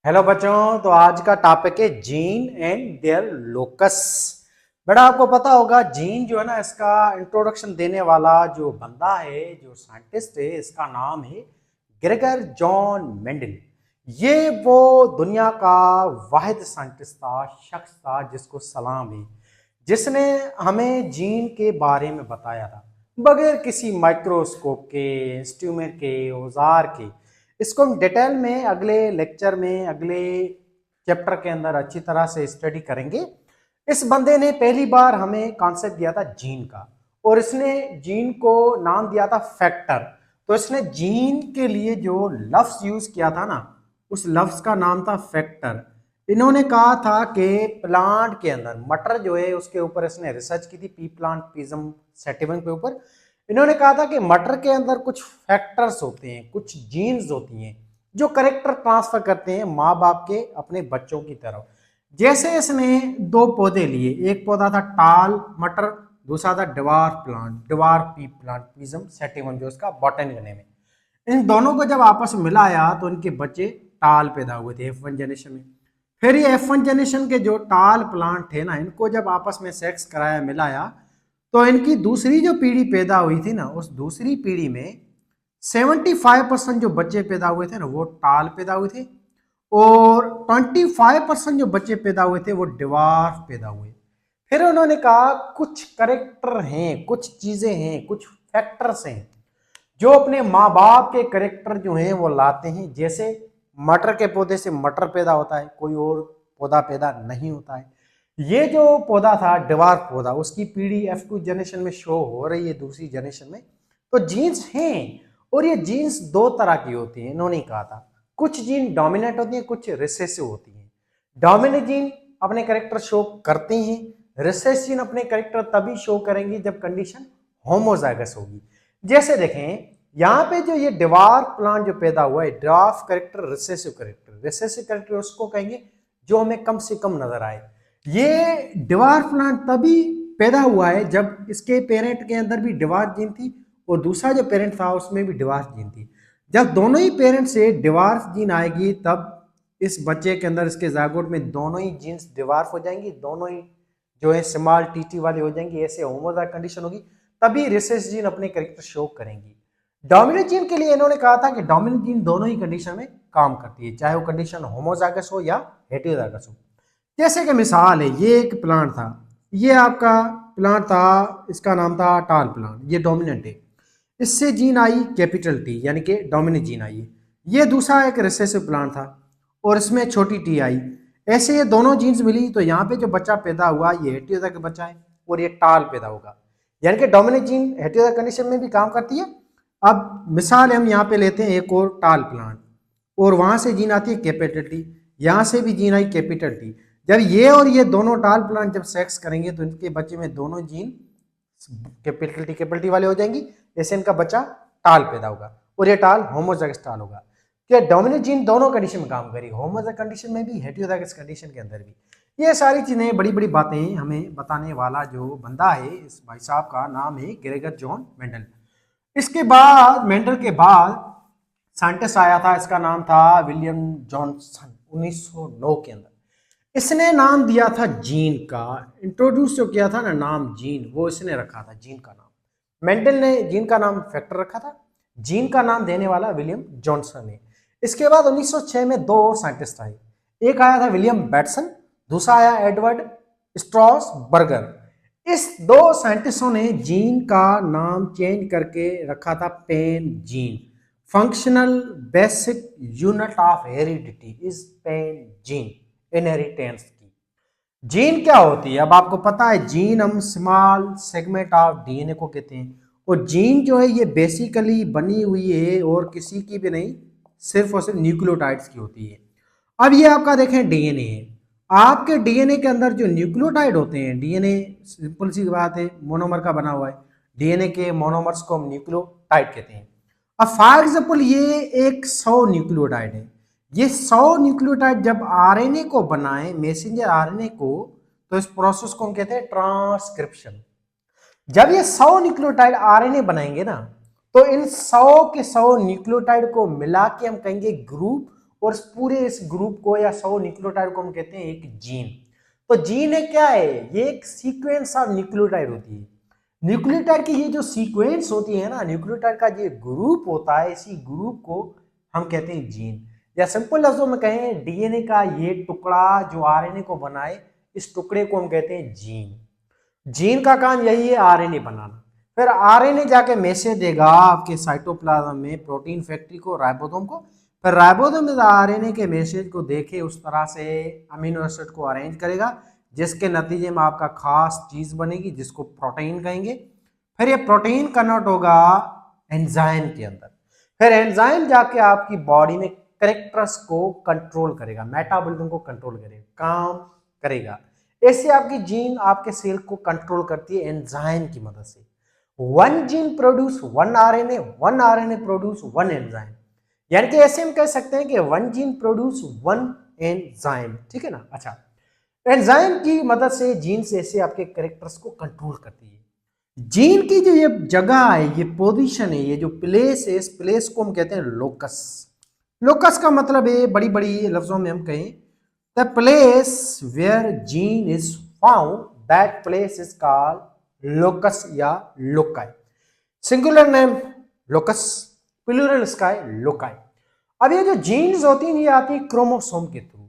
Hello बच्चों, तो आज का टॉपिक है जीन एंड देयर लोकस। बेटा आपको पता होगा जीन जो है ना, इसका इंट्रोडक्शन देने वाला जो बंदा है, जो साइंटिस्ट है, इसका नाम है ग्रेगर जॉन मेंडल। ये वो दुनिया का वाहिद साइंटिस्ट था, शख्स था जिसको सलाम है, जिसने हमें जीन के बारे में बताया था बगैर किसी माइक्रोस्कोप के, इंस्ट्रूमेंट के, औजार के। इसको हम डिटेल में अगले लेक्चर में, अगले चैप्टर के अंदर अच्छी तरह से स्टडी करेंगे। इस बंदे ने पहली बार हमें कॉन्सेप्ट दिया था जीन का, और इसने जीन को नाम दिया था फैक्टर। तो इसने जीन के लिए जो लफ्ज यूज किया था ना, उस लफ्ज का नाम था फैक्टर। इन्होंने कहा था कि प्लांट के अंदर मटर जो है उसके ऊपर इसने रिसर्च की थी, पी प्लांट पिज्म सेटिवम के ऊपर। इन्होंने कहा था कि मटर के अंदर कुछ फैक्टर्स होते हैं, कुछ जीन्स होती हैं जो करेक्टर ट्रांसफर करते हैं माँ बाप के अपने बच्चों की तरफ। जैसे इसने दो पौधे लिए, एक पौधा था टाल मटर, दूसरा था डिवार्फ प्लांट, डिवार्फ पी प्लांट पिज्म सेटिवम जो इसका बॉटनिकल नेम है। इन दोनों को जब आपस में मिलाया तो इनके बच्चे टाल पैदा हुए थे F1 जनरेशन में। फिर ये F1 जनरेशन के जो टाल प्लांट थे ना, इनको जब आपस में सेक्स कराया, मिलाया, तो इनकी दूसरी जो पीढ़ी पैदा हुई थी ना, उस दूसरी पीढ़ी में 75% जो बच्चे पैदा हुए थे ना, वो टाल पैदा हुए थे, और 25% जो बच्चे पैदा हुए थे वो डिवार्फ पैदा हुए। फिर उन्होंने कहा कुछ करेक्टर हैं, कुछ चीजें हैं, कुछ फैक्टर्स हैं जो अपने माँ बाप के करेक्टर जो हैं वो लाते हैं। जैसे मटर के पौधे से मटर पैदा होता है, कोई और पौधा पैदा नहीं होता है। ये जो पौधा था डिवार्फ पौधा, उसकी पीढ़ी F2 जनरेशन में शो हो रही है, दूसरी जनरेशन में। तो जीन्स हैं, और ये जीन्स दो तरह की होती हैं, इन्होंने कहा था। कुछ जीन डोमिनेंट होती हैं, कुछ रिसेसिव होती हैं। डोमिनेंट जीन अपने करेक्टर शो करते हैं, रिसेसिव जीन अपने करेक्टर तभी शो करेंगे जब कंडीशन होमोजाइगस होगी। जैसे देखें यहाँ पे जो ये डिवार्फ प्लांट जो पैदा हुआ है, dwarf character, recessive character. Recessive character उसको कहेंगे जो हमें कम से कम नजर आए। ये डिवार्फ प्लांट तभी पैदा हुआ है जब इसके पेरेंट के अंदर भी डिवार्फ जीन थी, और दूसरा जो पेरेंट था उसमें भी डिवार्फ जीन थी। जब दोनों ही पेरेंट से डिवार्फ जीन आएगी, तब इस बच्चे के अंदर, इसके जागोट में दोनों ही जीन्स डिवार्फ हो जाएंगी, दोनों ही जो है स्मॉल टीटी वाली हो जाएंगी, ऐसे होमोजाइगस कंडीशन होगी, तभी रिसेस जीन अपने कैरेक्टर शो करेंगी। डोमिनेंट जीन के लिए इन्होंने कहा था कि डोमिनेंट जीन दोनों ही कंडीशन में काम करती है, चाहे वो कंडीशन होमोजाइगस हो या हेटेरोजाइगस हो। जैसे कि मिसाल है, ये एक प्लांट था, ये आपका प्लांट था, इसका नाम था टाल प्लांट, ये डोमिनेंट है। इससे जीन आई कैपिटल टी, यानी कि डोमिनेंट जीन आई है। ये दूसरा एक रिसेसिव प्लांट था, और इसमें छोटी टी आई। ऐसे ये दोनों जीन्स मिली तो यहाँ पे जो बच्चा पैदा हुआ ये हेटेरोजाइगस बच्चा है, और ये टाल पैदा होगा। यानी कि डोमिनेंट जीन हेटेरोजाइगस कंडीशन में भी काम करती है। अब मिसाल हम यहाँ पे लेते हैं एक और टाल प्लांट, और वहां से जीन आती है कैपिटल टी, यहाँ से भी जीन आई कैपिटल टी। जब ये और ये दोनों टाल प्लांट जब सेक्स करेंगे तो इनके बच्चे में दोनों जीन कैपिटल टी वाले हो जाएंगी, जैसे इनका बच्चा टाल पैदा होगा, और ये टाल होमोजाइगस टाल होगा। क्या डोमिनेंट जीन दोनों कंडीशन में काम करेगी, होमोजाइगस कंडीशन में भी, हेटेरोजाइगस कंडीशन के अंदर भी। ये सारी चीजें, बड़ी बड़ी बातें हमें बताने वाला जो बंदा है, इस भाई साहब का नाम है ग्रेगर जॉन मेंडल। इसके बाद, मेंडल के बाद साइंटिस्ट आया था, इसका नाम था विलियम जॉनसन, 1909 के अंदर। इसने नाम दिया था जीन का, इंट्रोड्यूस जो किया था ना नाम जीन, वो इसने रखा था जीन का नाम। मेंडल ने जीन का नाम फैक्टर रखा था, जीन का नाम देने वाला विलियम जॉनसन है। इसके बाद 1906 में दो और साइंटिस्ट आए, एक आया था विलियम बैटसन, दूसरा आया एडवर्ड स्ट्रॉस बर्गर। इस दो साइंटिस्टों ने जीन का नाम चेंज करके रखा था pangene. Functional basic unit of heredity is pangene, inheritance की। जीन क्या होती है, अब आपको पता है, जीन हम स्मॉल सेगमेंट ऑफ डीएनए को कहते हैं, और जीन जो है ये बेसिकली बनी हुई है और किसी की भी नहीं, सिर्फ और सिर्फ न्यूक्लियोटाइड्स की होती है। अब ये आपका देखें डीएनए है, आपके डीएनए के अंदर जो न्यूक्लियोटाइड होते हैं, डीएनए सिंपल सी बात है मोनोमर का बना हुआ है, डीएनए के मोनोमर्स को हम न्यूक्लियोटाइड कहते हैं। अब फॉर एग्जाम्पल ये एक 100 न्यूक्लियोटाइड है, ये 100 न्यूक्लियोटाइड जब आरएनए को बनाए, मैसेंजर आरएनए को, तो इस प्रोसेस को हम कहते हैं ट्रांसक्रिप्शन। जब ये 100 न्यूक्लियोटाइड आरएनए बनाएंगे ना, तो इन 100 के 100 न्यूक्लियोटाइड को मिला के हम कहेंगे ग्रुप, और इस पूरे इस ग्रुप को या 100 न्यूक्लियोटाइड को हम कहते हैं एक जीन। तो जीन है क्या है, ये एक सीक्वेंस ऑफ न्यूक्लियोटाइड होती है। न्यूक्लियोटाइड की ये जो सीक्वेंस होती है ना, न्यूक्लियोटाइड का ये ग्रुप होता है, इसी ग्रुप को हम कहते हैं जीन। या सिंपल लफ्जों में कहें, डीएनए का ये टुकड़ा जो आरएनए को बनाए, इस टुकड़े को हम कहते हैं जीन। जीन का काम यही है आरएनए बनाना। फिर आरएनए जाके मैसेज देगा आपके साइटोप्लाज्म में प्रोटीन फैक्ट्री को, राइबोसोम को। फिर राइबोसोम में आरएनए के मैसेज को देखे उस तरह से अमीनो एसिड को अरेंज करेगा, जिसके नतीजे में आपका खास चीज बनेगी जिसको प्रोटीन कहेंगे। फिर ये प्रोटीन कन्वर्ट होगा एंजाइम के अंदर। फिर एंजाइम जाके आपकी बॉडी में कैरेक्टर्स को कंट्रोल करेगा, मेटाबॉलिज्म को कंट्रोल करेगा, काम करेगा। ऐसे आपकी जीन आपके सेल को कंट्रोल करती है एंजाइम की मदद से। One gene produce one RNA produce one enzyme. यानी कि ऐसे हम कह सकते हैं कि one gene produce one enzyme, ठीक है ना। अच्छा, एंजाइम की मदद से जीन से ऐसे आपके कैरेक्टर्स को कंट्रोल करती है। जीन की जो ये जगह है, ये पोजीशन है, ये जो प्लेस है, इस प्लेस को हम कहते हैं लोकस। लोकस का मतलब है, बड़ी बड़ी लफ्जों में हम कहें, the place where gene is found, that place is called locus या loci. Singular name locus, plural इसका है लोकाई। अब ये जो जीन्स होती हैं ये आती है क्रोमोसोम के थ्रू,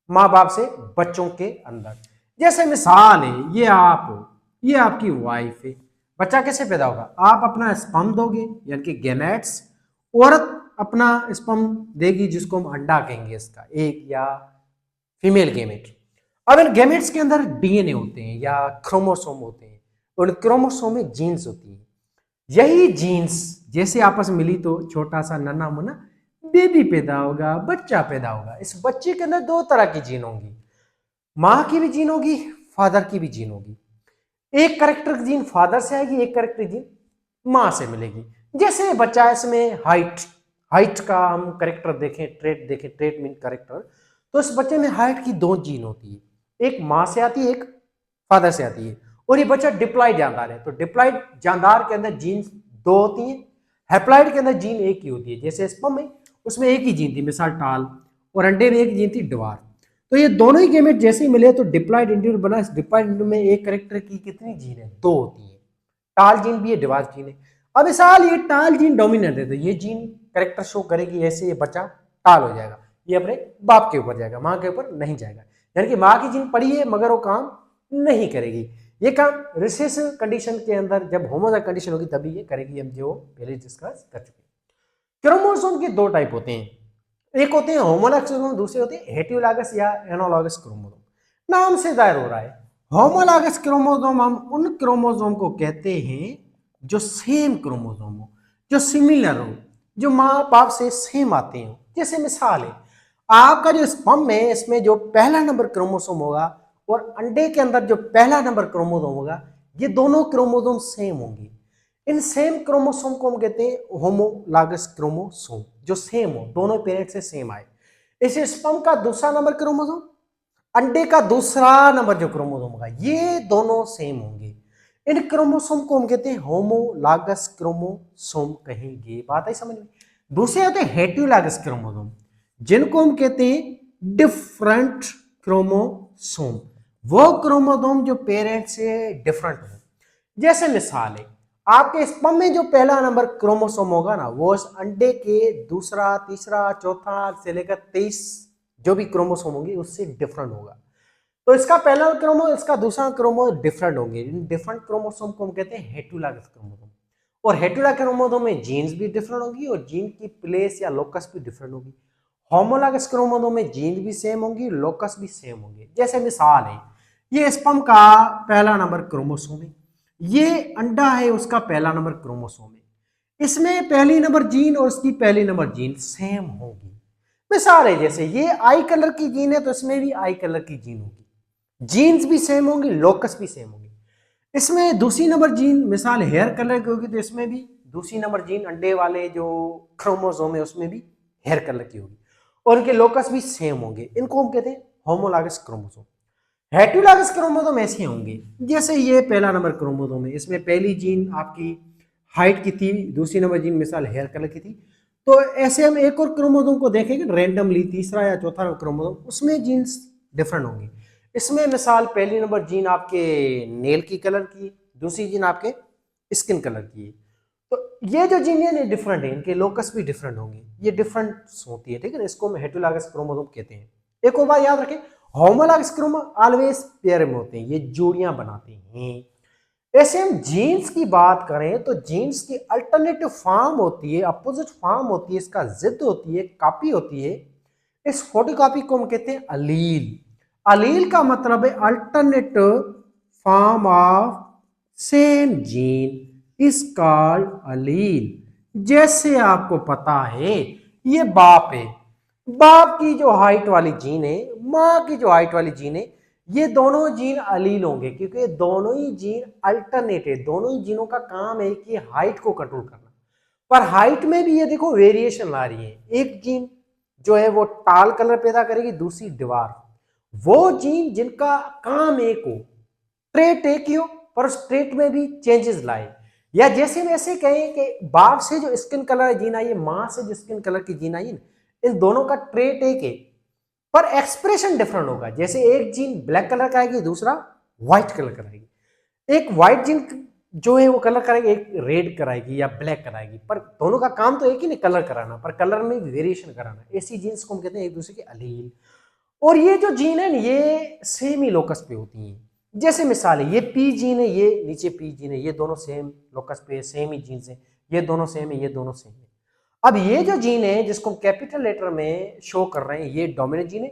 माँ बाप से बच्चों के अंदर। जैसे मिसाल है, ये आप हो, ये आपकी वाइफ है, बच्चा कैसे पैदा होगा, आप अपना स्पर्म दोगे यानी कि गैमेट्स, औरत अपना स्पर्म देगी जिसको हम अंडा कहेंगे, इसका एक या फीमेल गैमेट। अब इन गैमेट्स के अंदर डीएनए होते हैं या क्रोमोसोम होते हैं, और क्रोमोसोम में जीन्स होती है। यही जीन्स जैसे आपस में मिली तो छोटा सा नन्हा मुन्ना बेबी पैदा होगा, बच्चा पैदा होगा। इस बच्चे के अंदर दो तरह की जीन होंगी, माँ की भी जीन होगी, फादर की भी जीन होगी। एक करेक्टर जीन फादर से आएगी, एक करेक्टर जीन माँ से मिलेगी। जैसे बच्चा, इसमें हाइट का हम करेक्टर देखें, ट्रेट मीन करेक्टर, तो इस बच्चे में हाइट की दो जीन होती है, एक माँ से आती है, एक फादर से आती है। और ये बच्चा डिप्लॉइड जानदार है, तो डिप्लॉइड जानदार के अंदर जीन दो होती है, हैप्लॉइड के अंदर जीन एक ही होती है। जैसे स्पर्म में, उसमें एक ही जीन थी, मिसाल टाल, और अंडे में एक जीन थी ड्वार्फ। तो ये दोनों ही गैमेट जैसे ही मिले तो डिप्लॉइड इंडिविजुअल बना। इस डिप्लॉइड इंडिविजुअल में एक करेक्टर की कितनी जीन है, दो होती है, टाल जीन भी है, ड्वार्फ जीन है। अब मिसाल ये टाल जीन डोमिनेंट है, तो ये जीन करेक्टर शो करेगी, ऐसे ये बच्चा टाल हो जाएगा, ये अपने बाप के ऊपर जाएगा, माँ के ऊपर नहीं जाएगा। यानी कि माँ की जीन पड़ी है मगर वो काम नहीं करेगी। ये काम रिसेसिव कंडीशन के अंदर, जब होमोजाइगस कंडीशन होगी तभी ये करेगी, हम जो पहले डिस्कस कर चुके हैं। क्रोमोसोम के दो टाइप होते हैं, एक होते हैं होमोलॉगस क्रोमोसोम, दूसरे होते हैं हेटेरोलॉगस या एनालॉगस क्रोमोसोम। नाम से जाहिर हो रहा है, होमोलॉगस क्रोमोसोम हम उन क्रोमोसोम को कहते हैं जो सेम क्रोमोसोम हो, जो सिमिलर हो, जो माँ बाप से सेम आते हो। जैसे मिसाल है, आपका जो स्पर्म है, इसमें जो पहला नंबर क्रोमोसोम होगा और अंडे के अंदर जो पहला नंबर क्रोमोसोम होगा, ये दोनों क्रोमोसोम सेम होंगे। इन सेम क्रोमोसोम को हम कहते हैं होमोलॉगस क्रोमोसोम, जो सेम हो, दोनों पेरेंट से सेम आए। इस स्पर्म का दूसरा नंबर क्रोमोसोम, अंडे का दूसरा नंबर जो क्रोमोसोम होगा, ये दोनों सेम होंगे। इन क्रोमोसोम को हम कहते हैं होमोलॉगस क्रोमोसोम कहेंगे। बात है समझ में। दूसरे होते हैं हेटेरोलॉगस क्रोमोसोम, जिनको हम कहते हैं डिफरेंट क्रोमोसोम, वो क्रोमोसोम जो पेरेंट से डिफरेंट हो। जैसे मिसाल है, आपके स्पर्म में जो पहला नंबर क्रोमोसोम होगा ना, वो इस अंडे के दूसरा, तीसरा, चौथा से लेकर 23 जो भी क्रोमोसोम होंगे उससे डिफरेंट होगा। तो इसका पहला क्रोमो, इसका दूसरा क्रोमो डिफरेंट होंगे। इन डिफरेंट क्रोमोसोम को हम कहते हैं हेटेरोलॉगस क्रोमोसोम। और हेटेरोलॉगस क्रोमोसोम में जीन्स भी डिफरेंट होगी और जीन की प्लेस या लोकस भी डिफरेंट होगी। होमोलॉगस क्रोमोसोम में जीन भी सेम होंगी, लोकस भी सेम होंगे। जैसे मिसाल है, ये स्पर्म का पहला नंबर क्रोमोसोम है, ये अंडा है, उसका पहला नंबर क्रोमोसोम है। इसमें पहली नंबर जीन और इसकी पहली नंबर जीन सेम होगी। मिसाल है, जैसे ये आई कलर की जीन है तो इसमें भी आई कलर की जीन होगी, जीन्स भी सेम होंगी, लोकस भी सेम होंगी। इसमें दूसरी नंबर जीन मिसाल हेयर कलर की होगी तो इसमें भी दूसरी नंबर जीन अंडे वाले जो क्रोमोसोम है उसमें भी हेयर कलर की होगी, और उनके लोकस भी सेम होंगे। इनको हम कहते हैं होमोलॉगस क्रोमोसोम। हेटेरोलॉगस क्रोमोसोम ऐसे होंगे, जैसे ये पहला नंबर क्रोमोसोम है, इसमें पहली जीन आपकी हाइट की थी, दूसरी नंबर जीन मिसाल हेयर कलर की थी, तो ऐसे हम एक और क्रोमोसोम को देखेंगे रैंडमली, तीसरा या चौथा क्रोमोसोम, उसमें जीन्स डिफरेंट होंगे। इसमें मिसाल पहली नंबर जीन आपके नेल की कलर की, दूसरी जीन आपके स्किन कलर की है। तो ये जो जीन है डिफरेंट है, इनके लोकस भी डिफरेंट होंगे, ये डिफरेंट होती है, ठीक है ना। इसको हम हेटेरोलाइगस क्रोमोसोम कहते हैं। एक और बात याद रखें, होमोलॉगस क्रोमोसोम ऑलवेज पेयर में होते हैं, ये जोड़ियां बनाते हैं। ऐसे हम जीन्स की बात करें तो जीन्स की अल्टरनेटिव फॉर्म होती है, अपोजिट फॉर्म होती है, इसका जिद होती है, कॉपी होती है। इस फोटोकॉपी को हम कहते हैं अलील। अलील का मतलब है alternative form of same gene is called allele. जैसे आपको पता है ये बाप है, बाप की जो हाइट वाली जीन है, मां की जो हाइट वाली जीन है, ये दोनों जीन अलील होंगे क्योंकि दोनों ही जीन अल्टरनेट है। दोनों ही जीनों का काम है कि हाइट को कंट्रोल करना। पर हाइट में भी ये देखो वेरिएशन ला रही है। एक जीन जो है वो टाल कलर पैदा करेगी, दूसरी दीवार। वो जीन जिनका काम एक हो, ट्रेट एक ही हो, पर उस ट्रेट में भी चेंजेस लाए। या जैसे हम ऐसे कहें कि बाप से जो स्किन कलर जीन आई है, मां से जो स्किन कलर की जीन आई है, इन दोनों का ट्रेट एक है, पर एक्सप्रेशन डिफरेंट होगा। जैसे एक जीन ब्लैक कलर का आएगी, दूसरा व्हाइट कलर कराएगी। एक व्हाइट जीन जो है वो कलर कराएगी, एक रेड कराएगी या ब्लैक कराएगी, पर दोनों का काम तो एक ही नहीं, कलर कराना, पर कलर में वेरिएशन कराना। ऐसी जीन्स को हम कहते हैं एक दूसरे के अलील। और ये जो जीन है ये सेम ही लोकस पे होती हैं। जैसे मिसाल है, ये पी जीन है, ये नीचे पी जीन है, ये दोनों सेम लोकस पे सेम ही जीन्स है, ये दोनों सेम है, ये दोनों सेम है। अब ये जो जीन है जिसको हम कैपिटल लेटर में शो कर रहे हैं, ये डोमिनेंट जीन है।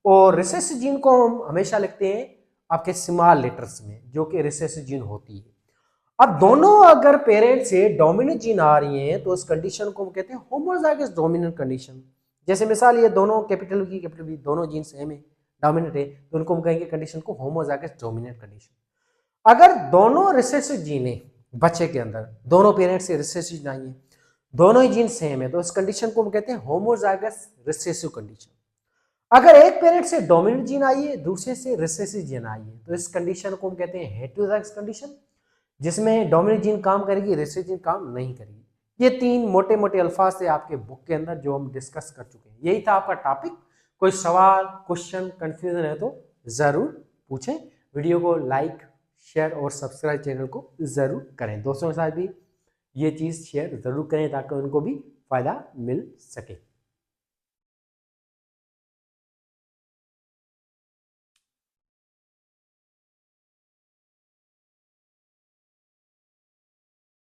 और रिसेसिव जीन को हम हमेशा लिखते हैं आपके स्मॉल लेटर्स में, जो कि रिसेसिव जीन होती है। अब दोनों अगर पेरेंट से डोमिनेंट जीन आ रही हैं तो उस कंडीशन को हम कहते हैं होमोजाइगस डोमिनेंट कंडीशन। जैसे मिसाल ये दोनों कैपिटल की कैपिटल बी दोनों जीन सेम है, डोमिनेंट है, तो उनको हम कहेंगे कंडीशन को होमोजाइगस डोमिनेंट कंडीशन। अगर दोनों रिसेसिव जीन है बच्चे के अंदर, दोनों पेरेंट से रिसेसिव जीन आई है, दोनों ही जीन सेम है, तो इस कंडीशन को हम कहते हैं होमोजाइगस रिसेसिव कंडीशन। अगर एक पेरेंट से डोमिनेंट जीन आई है, दूसरे से रिसेसिव जीन आई है, तो इस कंडीशन को हम कहते हैं हेटेरोजाइगस कंडीशन, जिसमें डोमिनेंट जीन काम करेगी, रिसेसिव जीन काम नहीं करेगी। ये तीन मोटे मोटे अल्फाज थे आपके बुक के अंदर जो हम डिस्कस कर चुके हैं। यही था आपका टॉपिक। कोई सवाल, क्वेश्चन, कंफ्यूजन है तो जरूर पूछें। वीडियो को लाइक, शेयर और सब्सक्राइब चैनल को जरूर करें। दोस्तों के साथ भी ये चीज़ शेयर जरूर करें ताकि उनको भी फायदा मिल सके।